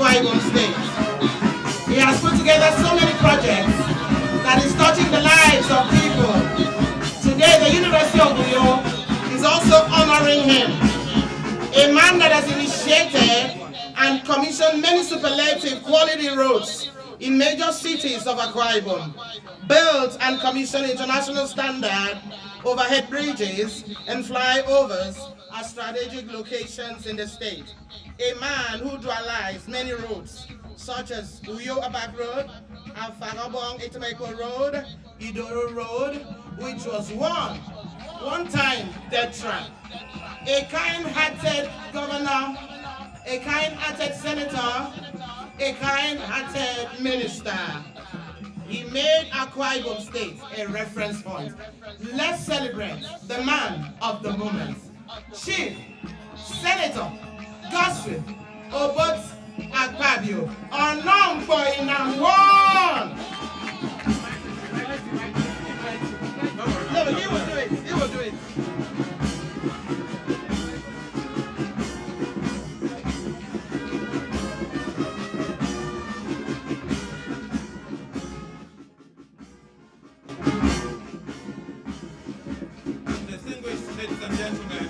Akwa Ibom State. He has put together so many projects that is touching the lives of people. Today, the University of Uyo is also honoring him. A man that has initiated and commissioned many superlative quality roads in major cities of Akwa Ibom, built and commissioned international standard overhead bridges and flyovers at strategic locations in the state. A man who dualized many roads, such as Uyo Abak Road, Afarabong Itemeko Road, Idoro Road, which was one time dead trap. A kind-hearted governor, a kind-hearted senator, a kind-hearted minister. He made Akwa Ibom State a reference point. Let's celebrate the man of the moment. Chief Senator Godswill Obot Akpabio, unknown for in one. No, he will do it. He will do it. Distinguished ladies and gentlemen,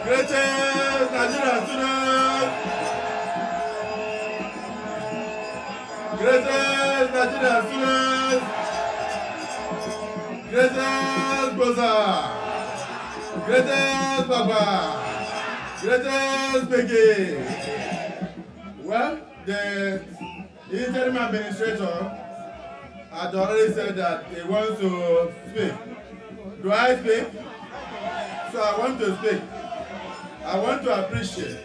greatest Nigerian students, greatest Nigerian students, greatest Boza, greatest Baba, greatest Begi. Well, the interim administrator had already said that he wants to speak. Do I speak? So I want to speak. I want to appreciate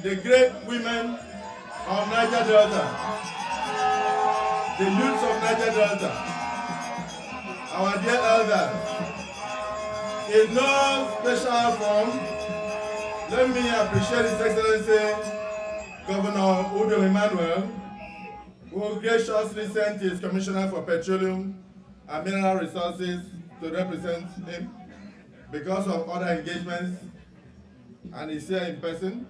the great women of Niger Delta, the youths of Niger Delta, our dear elders. In no special form, let me appreciate His Excellency Governor Udo Emmanuel, who graciously sent his Commissioner for Petroleum and Mineral Resources to represent him because of other engagements, and he's here in person.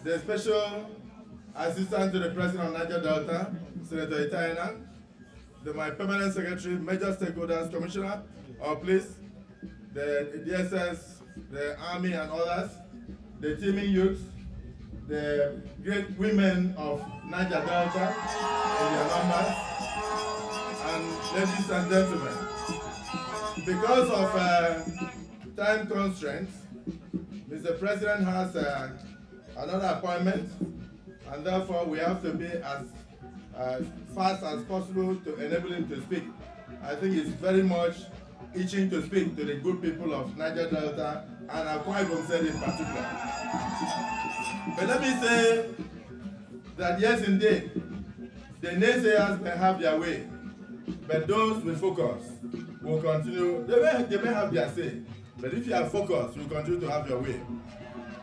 The Special Assistant to the President of Niger Delta, Senator Itaina, my Permanent Secretary, Major Stakeholders Commissioner of Police, the DSS, the Army and others, the teaming youth, the great women of Niger Delta in their numbers, and ladies and gentlemen. Because of time constraints, Mr. President has another appointment, and therefore we have to be as fast as possible to enable him to speak. I think he's very much itching to speak to the good people of Niger Delta and Akwa Ibom State in particular. But let me say that yes, indeed, the naysayers may have their way, but those with focus will continue. They may have their say, but if you are focused, you will continue to have your way.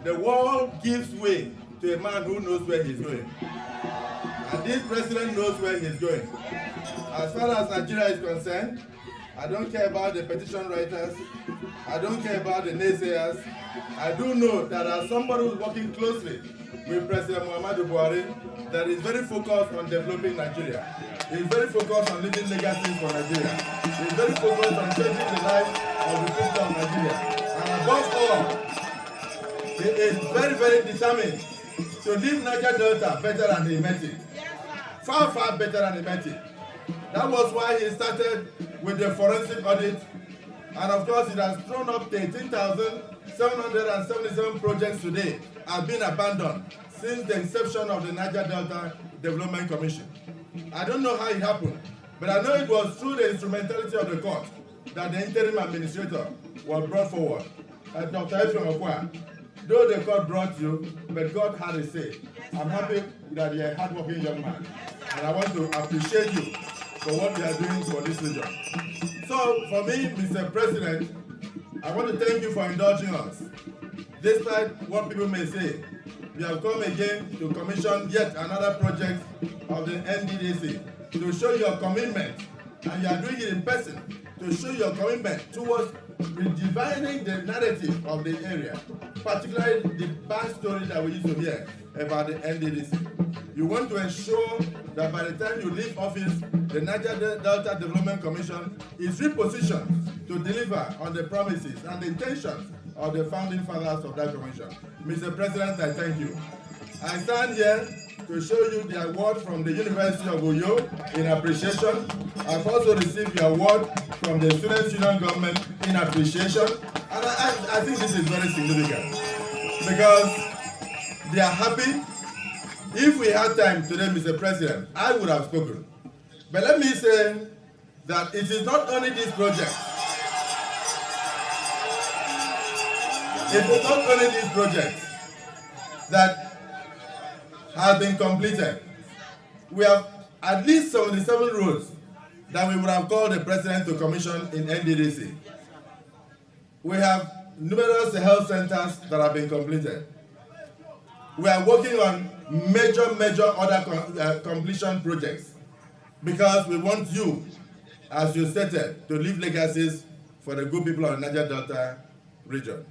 The world gives way to a man who knows where he's going. And this president knows where he's going. As far as Nigeria is concerned, I don't care about the petition writers. I don't care about the naysayers. I do know that as somebody who's working closely with President Muhammadu Buhari, that is very focused on developing Nigeria. He's very focused on leaving legacies for Nigeria. He's very focused on changing the life of the people of Nigeria. And above all, he is very, very determined to leave Niger Delta better than he met it. far, far better than he meant it. That was why he started with the forensic audit, and of course it has thrown up 13,777 projects today have been abandoned since the inception of the Niger Delta Development Commission. I don't know how it happened, but I know it was through the instrumentality of the court that the interim administrator was brought forward. Dr. Effiong Okwa, though the court brought you, but God had a say. I'm happy that you're a hardworking young man, and I want to appreciate you for what you are doing for this region. So, for me, Mr. President, I want to thank you for indulging us. Despite what people may say, you have come again to commission yet another project of the NDDC to show your commitment, and you are doing it in person, to show your commitment towards redefining the narrative of the area, particularly the bad story that we used to hear about the NDDC. You want to ensure that by the time you leave office, the Niger Delta Development Commission is repositioned to deliver on the promises and the intentions of the founding fathers of that commission. Mr. President, I thank you. I stand here to show you the award from the University of Uyo in appreciation. I've also received the award from the Students' Union Government in appreciation. And I think this is very significant because they are happy. If we had time today, Mr. President, I would have spoken. But let me say that it is not only this project. It is not only this project that has been completed. We have at least 77 roads that we would have called the President to commission in NDDC. We have numerous health centers that have been completed. We are working on major other completion projects because we want you, as you stated, to leave legacies for the good people of the Niger Delta region.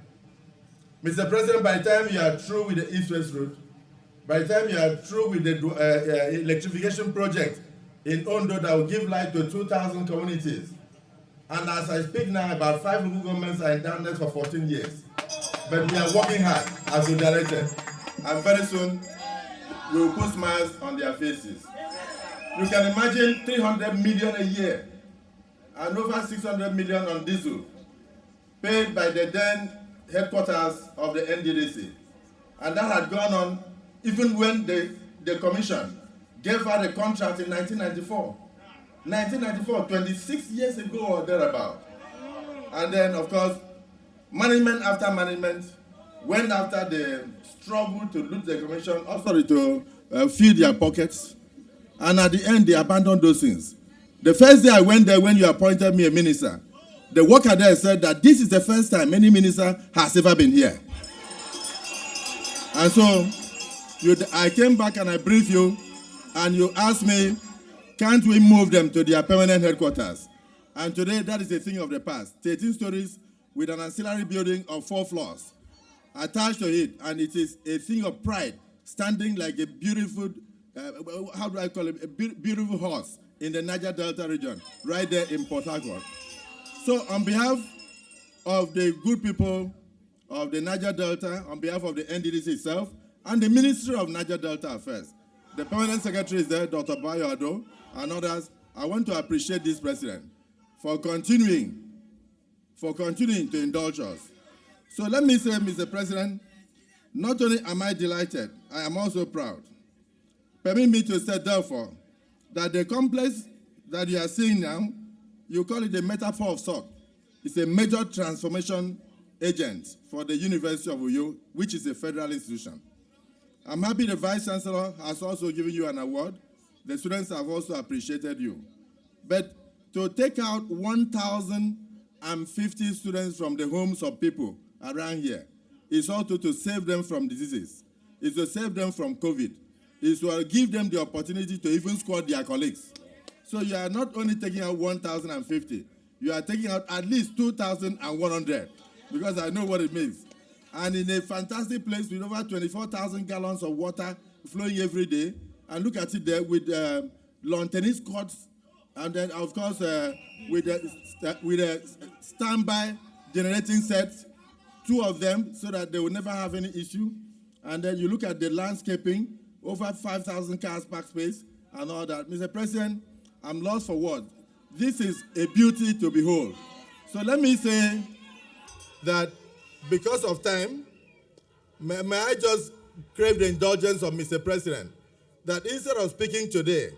Mr. President, by the time you are through with the East-West route, by the time you are through with the electrification project in Ondo that will give light to 2,000 communities, and as I speak now, about 5 local governments are in darkness for 14 years. But we are working hard as we directed, and very soon we will put smiles on their faces. You can imagine 300 million a year and over 600 million on diesel paid by the then headquarters of the NDDC. And that had gone on even when the commission gave her the contract in 1994. 1994, 26 years ago or thereabout. And then, of course, management after management went after the struggle to loot the commission, also to fill their pockets. And at the end, they abandoned those things. The first day I went there when you appointed me a minister, the worker there said that this is the first time any minister has ever been here. And so I came back and I briefed you, and you asked me, can't we move them to their permanent headquarters? And today, that is a thing of the past. 13 stories with an ancillary building of 4 floors attached to it, and it is a thing of pride, standing like a beautiful, how do I call it, a beautiful horse in the Niger Delta region, right there in Port Harcourt. So on behalf of the good people of the Niger Delta, on behalf of the NDDC itself, and the Ministry of Niger Delta Affairs, the permanent secretary is there, Dr. Bayo Ado, and others, I want to appreciate this president for continuing to indulge us. So let me say, Mr. President, not only am I delighted, I am also proud. Permit me to say, therefore, that the complex that you are seeing now, you call it a metaphor of sort. It's a major transformation agent for the University of Uyo, which is a federal institution. I'm happy the Vice Chancellor has also given you an award. The students have also appreciated you. But to take out 1,050 students from the homes of people around here is also to save them from diseases. It's to save them from COVID. It's to give them the opportunity to even squad their colleagues. So you are not only taking out 1,050, you are taking out at least 2,100, because I know what it means. And in a fantastic place with over 24,000 gallons of water flowing every day, and look at it there with lawn tennis courts, and then of course with a standby generating sets, 2 of them, so that they will never have any issue. And then you look at the landscaping, over 5,000 cars park space, and all that. Mr. President, I'm lost for words. This is a beauty to behold. So let me say that because of time, may I just crave the indulgence of Mr. President that instead of speaking today,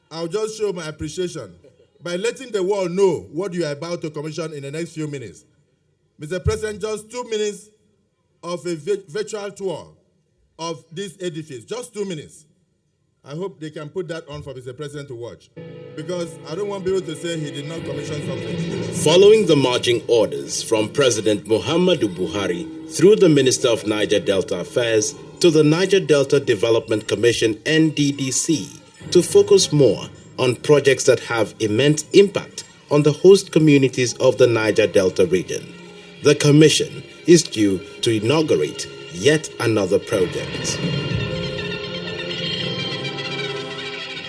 I'll just show my appreciation by letting the world know what you are about to commission in the next few minutes. Mr. President, just 2 minutes of a virtual tour of this edifice, just 2 minutes. I hope they can put that on for Mr. President to watch, because I don't want people to say he did not commission something. Following the marching orders from President Muhammadu Buhari through the Minister of Niger Delta Affairs to the Niger Delta Development Commission NDDC to focus more on projects that have immense impact on the host communities of the Niger Delta region, the Commission is due to inaugurate yet another project.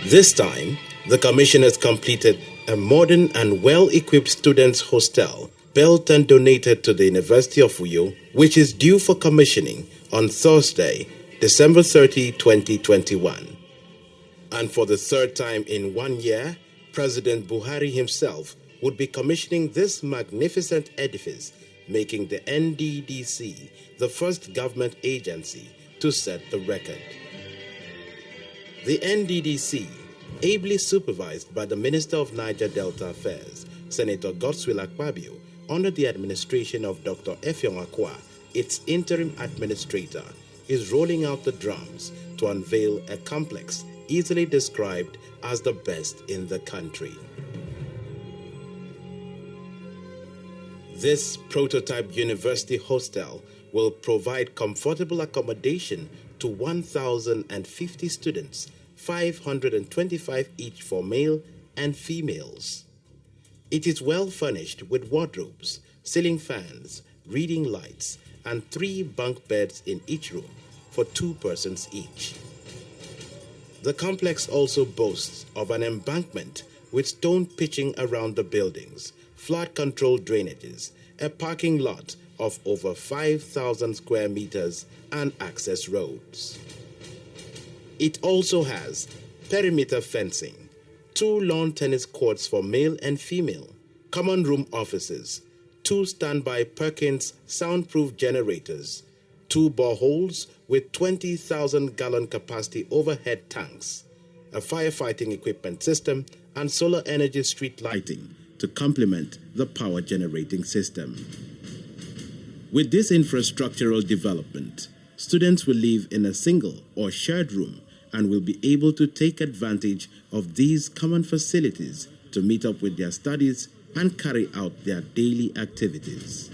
This time, the Commission has completed a modern and well-equipped students' hostel built and donated to the University of Uyo, which is due for commissioning on Thursday, December 30, 2021. And for the third time in 1 year, President Buhari himself would be commissioning this magnificent edifice, making the NDDC the first government agency to set the record. The NDDC, ably supervised by the Minister of Niger Delta Affairs, Senator Godswill Akpabio, under the administration of Dr. Effiong Akwa, its interim administrator, is rolling out the drums to unveil a complex easily described as the best in the country. This prototype university hostel will provide comfortable accommodation to 1,050 students, 525 each for male and females. It is well furnished with wardrobes, ceiling fans, reading lights, and 3 bunk beds in each room for 2 persons each. The complex also boasts of an embankment with stone pitching around the buildings, flood-controlled drainages, a parking lot of over 5,000 square meters, and access roads. It also has perimeter fencing, 2 lawn tennis courts for male and female, common room offices, 2 standby Perkins soundproof generators, 2 boreholes with 20,000-gallon capacity overhead tanks, a firefighting equipment system, and solar energy street lighting to complement the power generating system. With this infrastructural development, students will live in a single or shared room and will be able to take advantage of these common facilities to meet up with their studies and carry out their daily activities.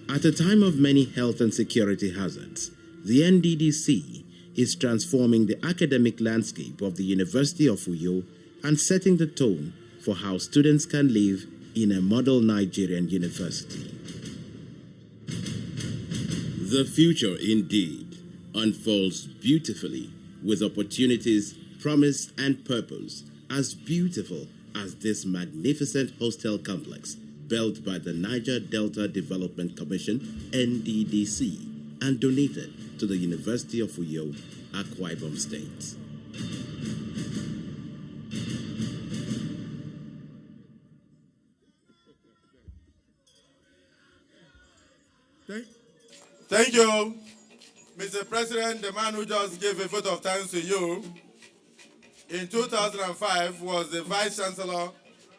At a time of many health and security hazards, the NDDC is transforming the academic landscape of the University of Uyo and setting the tone for how students can live in a model Nigerian university. The future indeed unfolds beautifully with opportunities, promise, and purpose as beautiful as this magnificent hostel complex built by the Niger Delta Development Commission, NDDC, and donated to the University of Uyo, Akwa Ibom State. Thank you, Mr. President. The man who just gave a vote of thanks to you in 2005 was the Vice Chancellor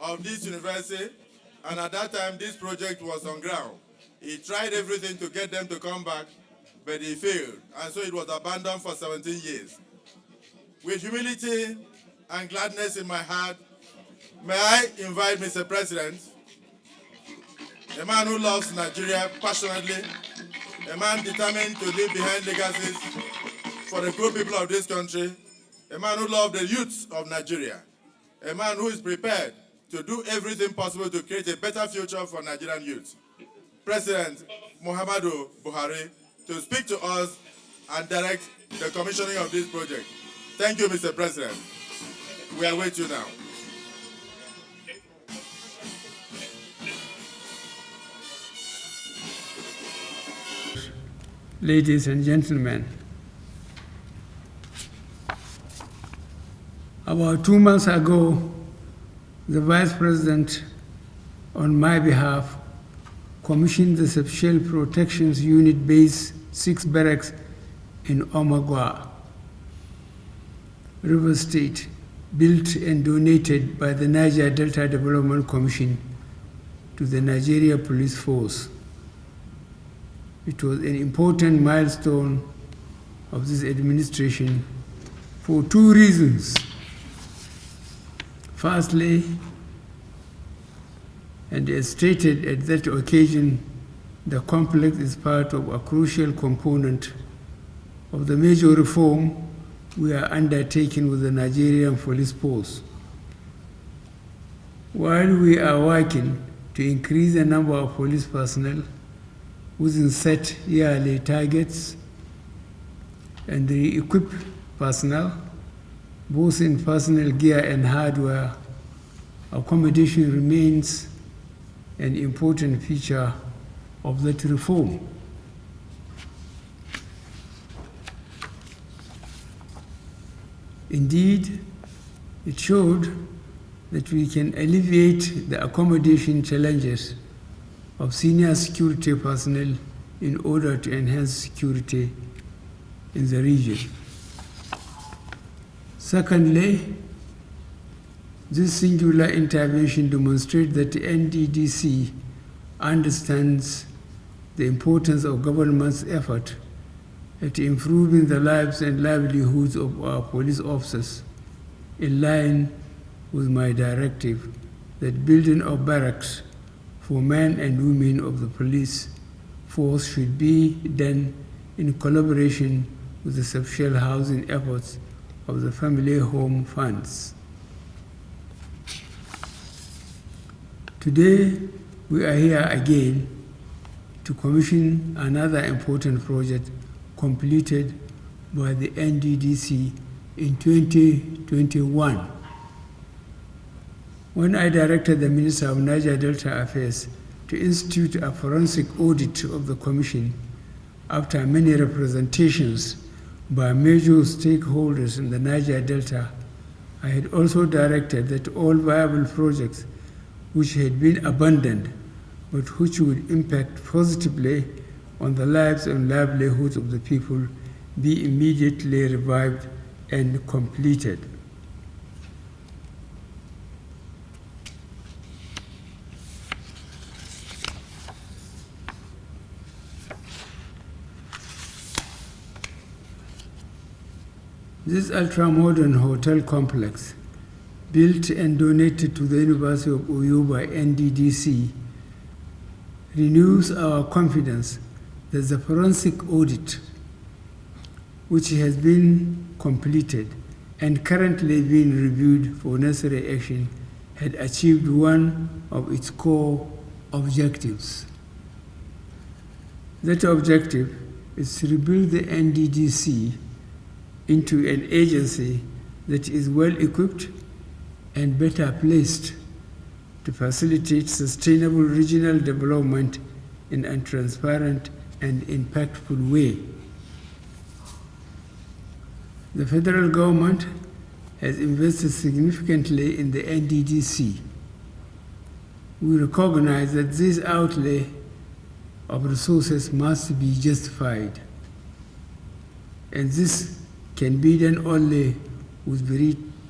of this university, and at that time this project was on ground. He tried everything to get them to come back, but he failed, and so it was abandoned for 17 years. With humility and gladness in my heart, may I invite Mr. President, a man who loves Nigeria passionately, a man determined to leave behind legacies for the good people of this country, a man who loves the youth of Nigeria, a man who is prepared to do everything possible to create a better future for Nigerian youth. President Muhammadu Buhari, to speak to us and direct the commissioning of this project. Thank you, Mr. President. We are with you now. Ladies and gentlemen, About 2 months ago, the Vice President, on my behalf, commissioned the Special Protections Unit Base 6 Barracks in Omagua, River State, built and donated by the Niger Delta Development Commission to the Nigeria Police Force. It was an important milestone of this administration for 2 reasons. Firstly, and as stated at that occasion, the complex is part of a crucial component of the major reform we are undertaking with the Nigerian Police Force. While we are working to increase the number of police personnel within set yearly targets and re-equip personnel, both in personnel gear and hardware, accommodation remains an important feature of that reform. Indeed, it showed that we can alleviate the accommodation challenges of senior security personnel in order to enhance security in the region. Secondly, this singular intervention demonstrates that the NDDC understands the importance of government's effort at improving the lives and livelihoods of our police officers, in line with my directive that building of barracks for men and women of the police force should be done in collaboration with the social housing efforts of the family home funds. Today, we are here again to commission another important project completed by the NDDC in 2021. When I directed the Minister of Niger Delta Affairs to institute a forensic audit of the Commission, after many representations by major stakeholders in the Niger Delta, I had also directed that all viable projects which had been abandoned but which would impact positively on the lives and livelihoods of the people be immediately revived and completed. This ultra-modern hotel complex, built and donated to the University of Oyo by NDDC, renews our confidence that the forensic audit, which has been completed and currently being reviewed for necessary action, had achieved one of its core objectives. That objective is to rebuild the NDDC into an agency that is well equipped and better placed to facilitate sustainable regional development in a transparent and impactful way. The federal government has invested significantly in the NDDC. We recognize that this outlay of resources must be justified, and this can be done only with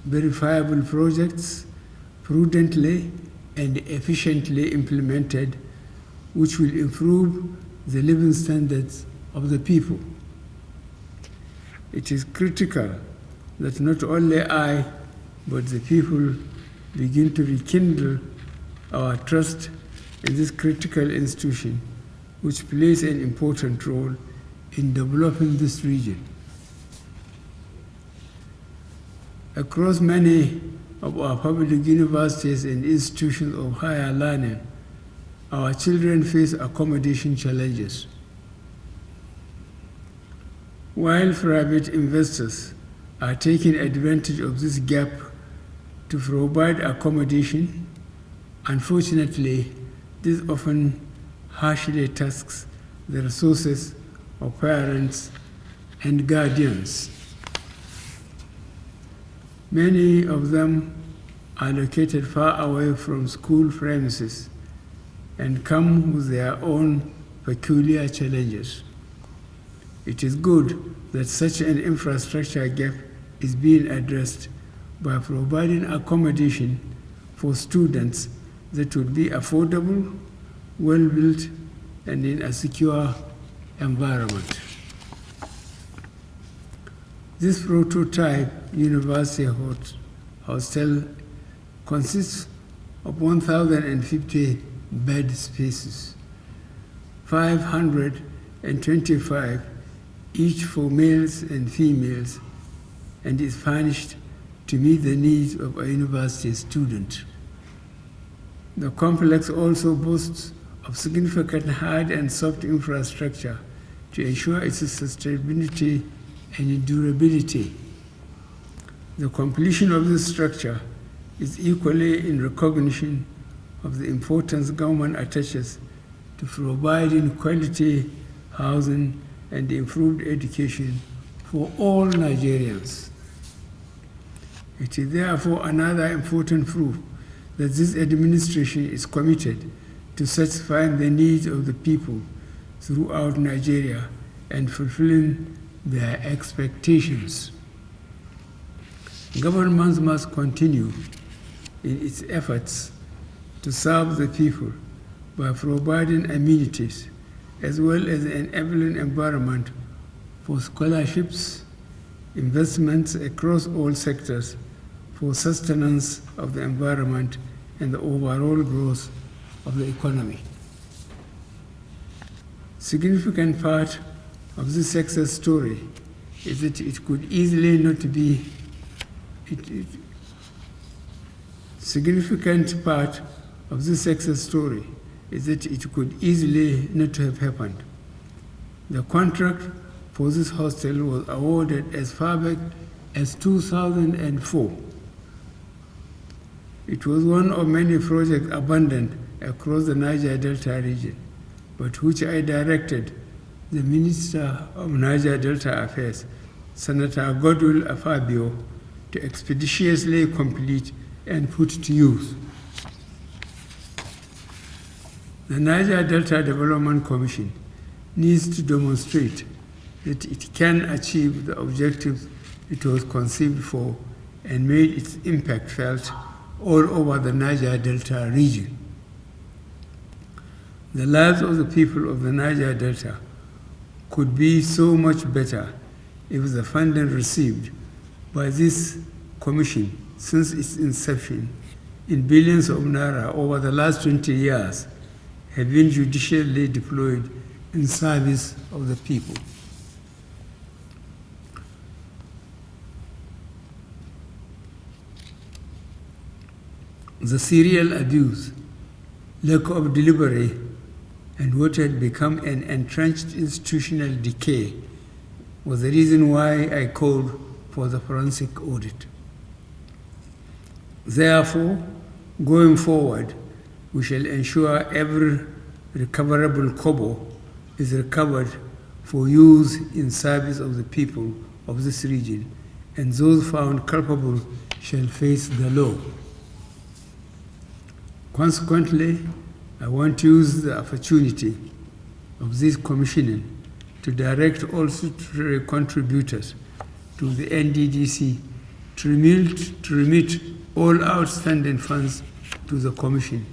verifiable projects, prudently and efficiently implemented, which will improve the living standards of the people. It is critical that not only I, but the people begin to rekindle our trust in this critical institution, which plays an important role in developing this region. Across many of our public universities and institutions of higher learning, our children face accommodation challenges. While private investors are taking advantage of this gap to provide accommodation, unfortunately, this often harshly tasks the resources of parents and guardians. Many of them are located far away from school premises and come with their own peculiar challenges. It is good that such an infrastructure gap is being addressed by providing accommodation for students that would be affordable, well-built, and in a secure environment. This prototype university hostel consists of 1,050 bed spaces, 525 each for males and females, and is furnished to meet the needs of a university student. The complex also boasts of significant hard and soft infrastructure to ensure its sustainability and durability. The completion of this structure is equally in recognition of the importance government attaches to providing quality housing and improved education for all Nigerians. It is therefore another important proof that this administration is committed to satisfying the needs of the people throughout Nigeria and fulfilling their expectations. Governments must continue in its efforts to serve the people by providing amenities as well as an enabling environment for scholarships, investments across all sectors for sustenance of the environment and the overall growth of the economy. Significant part of this success story is that it could easily not be significant part of this success story is that it could easily not have happened. The contract for this hostel was awarded as far back as 2004. It was one of many projects abandoned across the Niger Delta region, but which I directed the Minister of Niger Delta Affairs, Senator Godwill Afabio, to expeditiously complete and put to use. The Niger Delta Development Commission needs to demonstrate that it can achieve the objectives it was conceived for and made its impact felt all over the Niger Delta region. The lives of the people of the Niger Delta could be so much better if the funding received by this commission since its inception in billions of naira over the last 20 years have been judiciously deployed in service of the people. The serial abuse, lack of delivery, and what had become an entrenched institutional decay was the reason why I called for the forensic audit. Therefore, going forward, we shall ensure every recoverable Kobo is recovered for use in service of the people of this region, and those found culpable shall face the law. Consequently, I want to use the opportunity of this commissioning to direct all statutory contributors to the NDDC to remit all outstanding funds to the Commission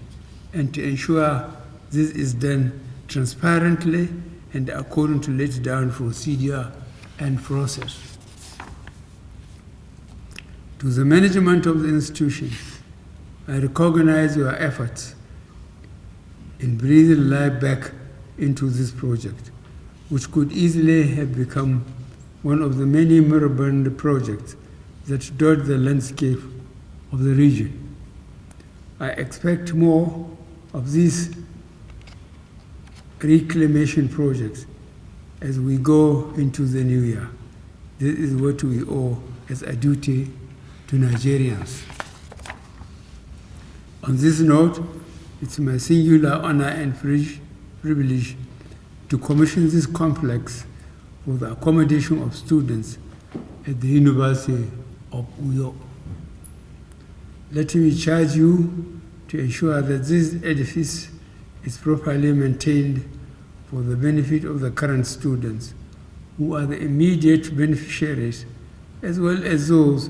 and to ensure this is done transparently and according to laid down procedure and process. To the management of the institution, I recognize your efforts in breathing life back into this project, which could easily have become one of the many moribund projects that dot the landscape of the region. I expect more of these reclamation projects as we go into the new year. This is what we owe as a duty to Nigerians. On this note, it's my singular honor and privilege to commission this complex for the accommodation of students at the University of Uyo. Let me charge you to ensure that this edifice is properly maintained for the benefit of the current students, who are the immediate beneficiaries, as well as those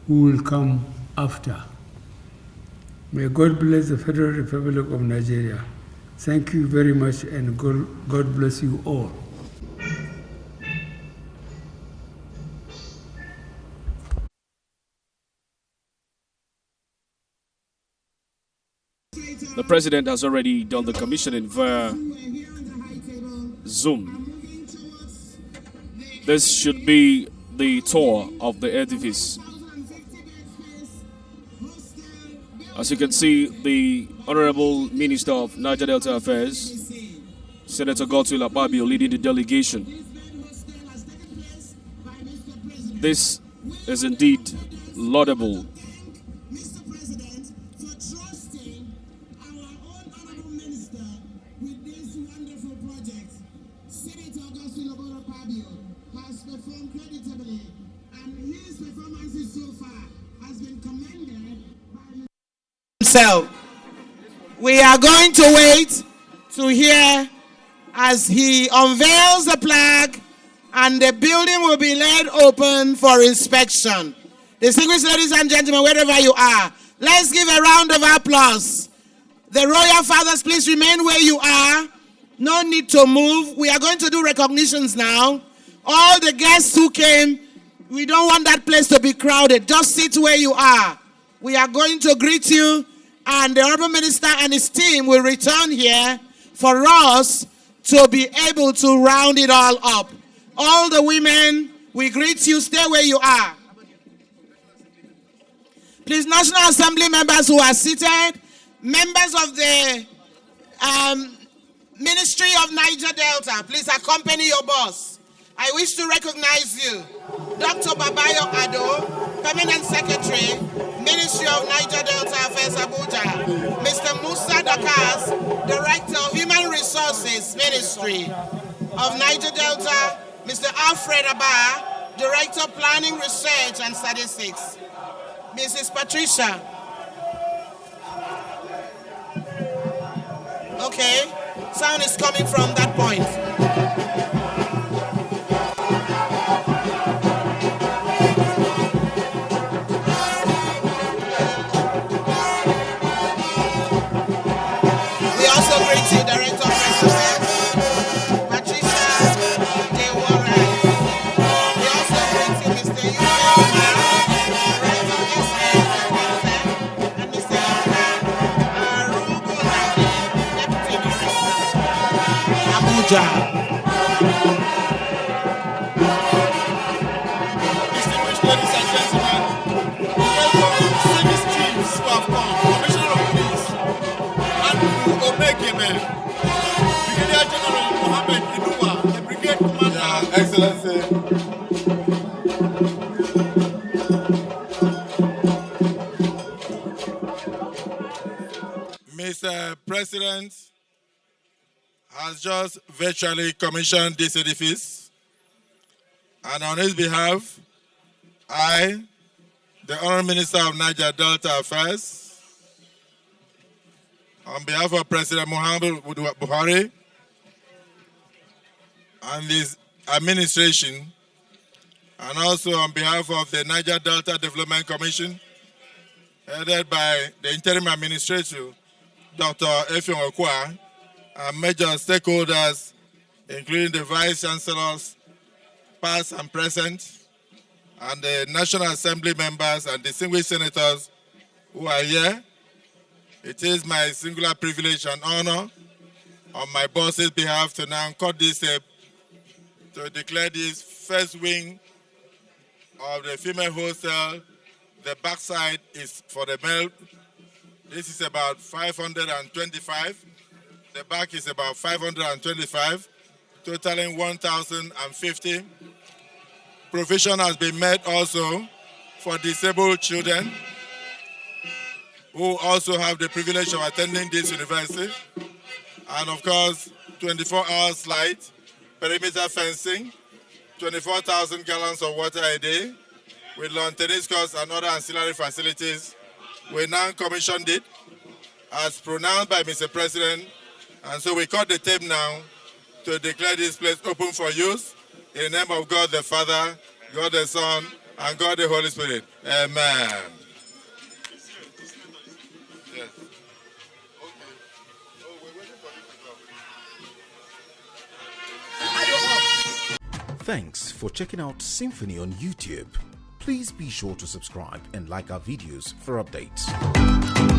who will come after. May God bless the Federal Republic of Nigeria. Thank you very much, and God bless you all. The president has already done the commissioning via Zoom. This should be the tour of the edifice. As you can see, the Honorable Minister of Niger Delta Affairs, Senator Godswill Akpabio, leading the delegation. This is indeed laudable. So, we are going to wait to hear as he unveils the plaque, and the building will be laid open for inspection. Distinguished ladies and gentlemen, wherever you are, let's give a round of applause. The royal fathers, please remain where you are. No need to move. We are going to do recognitions now. All the guests who came, we don't want that place to be crowded. Just sit where you are. We are going to greet you, and the Honorable Minister and his team will return here for us to be able to round it all up. All the women, we greet you. Stay where you are. Please, National Assembly members who are seated, members of the Ministry of Niger Delta, please accompany your boss. I wish to recognize you. Dr. Babayo Ado, Permanent Secretary, Ministry of Niger Delta Affairs, Abuja. Mr. Musa Dakas, Director of Human Resources Ministry of Niger Delta. Mr. Alfred Abba, Director of Planning, Research and Statistics. Mrs. Patricia. Okay, sound is coming from that point. We also greet you, Director of Press Affairs, Patricia Dewara. We also greet you, Mr. Yusuf, Director of SYMFONI, and Mr. Arugula, Deputy Director, Abuja. Distinguished ladies and gentlemen, welcome service teams who have come, Commissioner of Police, and Omekeme, Brigadier General Mohammed Inuwa, the Brigade Commander. Excellency. Mr. President has just virtually commissioned this edifice, and on his behalf, I, the Honorable Minister of Niger Delta Affairs, on behalf of President Muhammadu Buhari and his administration, and also on behalf of the Niger Delta Development Commission, headed by the Interim Administrator, Dr. Efiong Okwa, and major stakeholders, including the Vice Chancellors, past and present, and the National Assembly members and distinguished senators who are here. It is my singular privilege and honor on my boss's behalf to now cut this step to declare this first wing of the female hostel. The backside is for the male. This is about 525. The back is about 525, totaling 1,050. Provision has been made also for disabled children who also have the privilege of attending this university. And of course, 24 hours light, perimeter fencing, 24,000 gallons of water a day, with lawn tennis courts and other ancillary facilities we now commissioned it as pronounced by Mr. President. And so we cut the tape now to declare this place open for use in the name of God the Father, God the Son, and God the Holy Spirit. Amen. Yes. Thanks for checking out SYMFONI on YouTube. Please be sure to subscribe and like our videos for updates.